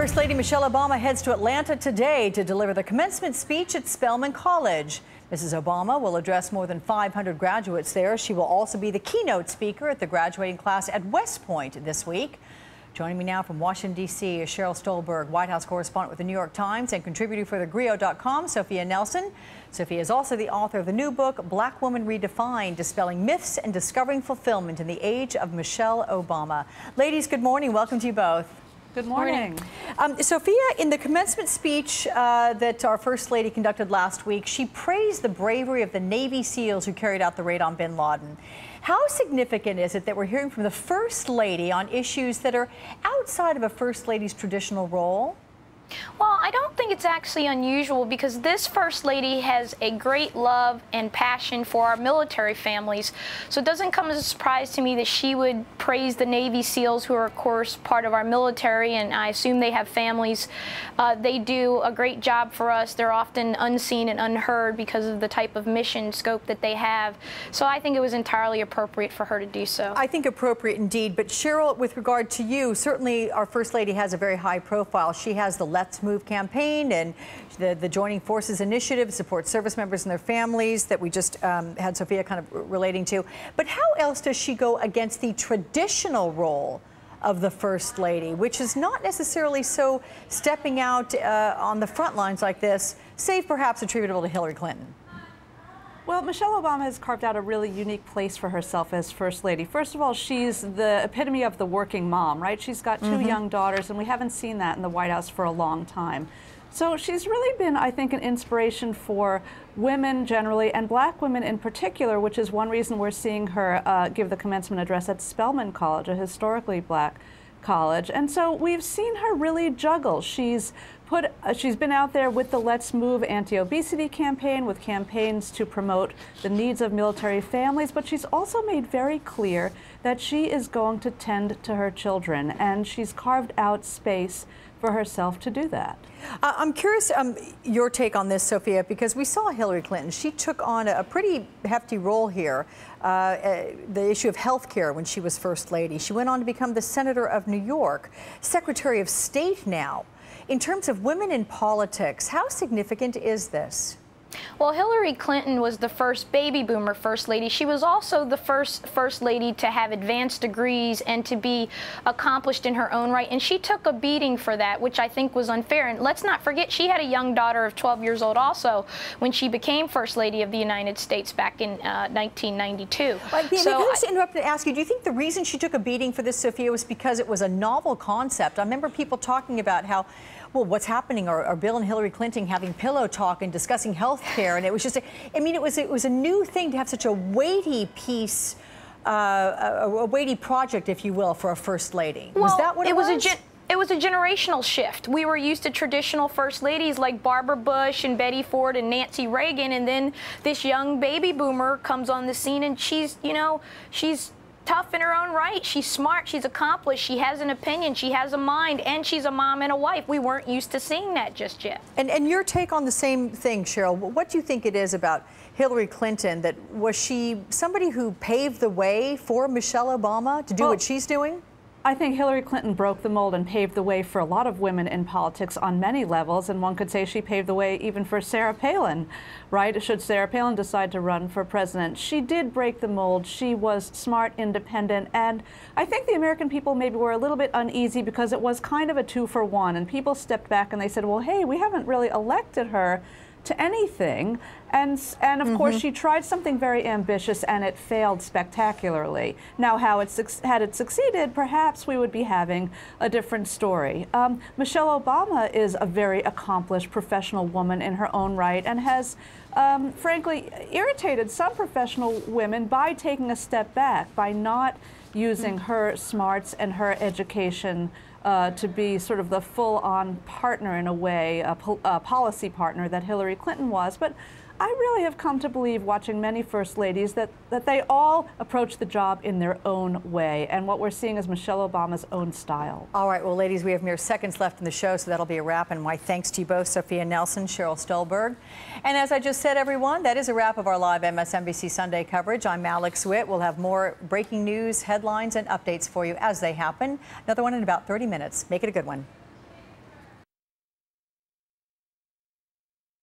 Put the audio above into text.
First Lady Michelle Obama heads to Atlanta today to deliver the commencement speech at Spelman College. Mrs. Obama will address more than 500 graduates there. She will also be the keynote speaker at the graduating class at West Point this week. Joining me now from Washington, D.C. is Cheryl Stolberg, White House correspondent with the New York Times and contributor for thegrio.com, Sophia Nelson. Sophia is also the author of the new book, Black Woman Redefined, Dispelling Myths and Discovering Fulfillment in the Age of Michelle Obama. Ladies, good morning. Welcome to you both. Good morning. Sophia, in the commencement speech that our First Lady conducted last week, she praised the bravery of the Navy SEALs who carried out the raid on bin Laden. How significant is it that we're hearing from the First Lady on issues that are outside of a First Lady's traditional role? Well, I don't think it's actually unusual because this First Lady has a great love and passion for our military families. So it doesn't come as a surprise to me that she would praise the Navy SEALs, who are, of course, part of our military, and I assume they have families. They do a great job for us. They're often unseen and unheard because of the type of mission scope that they have. So I think it was entirely appropriate for her to do so. I think appropriate indeed. But Cheryl, with regard to you, certainly our First Lady has a very high profile. She has the Let's Move campaign and the Joining Forces initiative, support service members and their families that we just had Sophia kind of relating to. But how else does she go against the traditional role of the First Lady, which is not necessarily so stepping out on the front lines like this, save perhaps attributable to Hillary Clinton? Well, Michelle Obama has carved out a really unique place for herself as First Lady. First of all, she's the epitome of the working mom, right? She's got two young daughters, and we haven't seen that in the White House for a long time. So she's really been, I think, an inspiration for women generally, and black women in particular, which is one reason we're seeing her give the commencement address at Spelman College, a historically black college. And so we've seen her really juggle. She's been out there with the Let's Move anti-obesity campaign, with campaigns to promote the needs of military families, but she's also made very clear that she is going to tend to her children, and she's carved out space for herself to do that. I'm curious your take on this, Sophia, because we saw Hillary Clinton. She took on a pretty hefty role here, the issue of health care when she was First Lady. She went on to become the Senator of New York, Secretary of State now. In terms of women in politics, how significant is this? Well, Hillary Clinton was the first baby boomer First Lady. She was also the first Lady to have advanced degrees and to be accomplished in her own right. And she took a beating for that, which I think was unfair. And let's not forget, she had a young daughter of 12 years old also when she became First Lady of the United States back in 1992. Can I just interrupt and ask you, do you think the reason she took a beating for this, Sophia, was because it was a novel concept? I remember people talking about how, well, what's happening are Bill and Hillary Clinton having pillow talk and discussing health care, and it was just, it was a new thing to have such a weighty piece, a weighty project, if you will, for a First Lady. Well, was that what it was? It was a generational shift. We were used to traditional First Ladies like Barbara Bush and Betty Ford and Nancy Reagan, and then this young baby boomer comes on the scene, and she's, you know, she's tough in her own right. She's smart, she's accomplished, she has an opinion, she has a mind, and she's a mom and a wife. We weren't used to seeing that just yet. And your take on the same thing, Cheryl, what do you think it is about Hillary Clinton? That was she somebody who paved the way for Michelle Obama to do what she's doing? I think Hillary Clinton broke the mold and paved the way for a lot of women in politics on many levels, and one could say she paved the way even for Sarah Palin, right? Should Sarah Palin decide to run for president. She did break the mold. She was smart, independent, and I think the American people maybe were a little bit uneasy because it was kind of a 2-for-1, and people stepped back and they said, well, hey, we haven't really elected her to anything, and of course she tried something very ambitious and it failed spectacularly. Now, had it succeeded, perhaps we would be having a different story. Michelle Obama is a very accomplished professional woman in her own right and has frankly irritated some professional women by taking a step back, by not using her smarts and her education to be sort of the full-on partner in a way, a policy partner that Hillary Clinton was. But I really have come to believe, watching many First Ladies, that they all approach the job in their own way. And what we're seeing is Michelle Obama's own style. All right, well, ladies, we have mere seconds left in the show, so that'll be a wrap. And my thanks to you both, Sophia Nelson, Cheryl Stolberg. And as I just said, everyone, that is a wrap of our live MSNBC Sunday coverage. I'm Alex Witt. We'll have more breaking news, headlines, and updates for you as they happen. Another one in about 30 minutes. Make it a good one.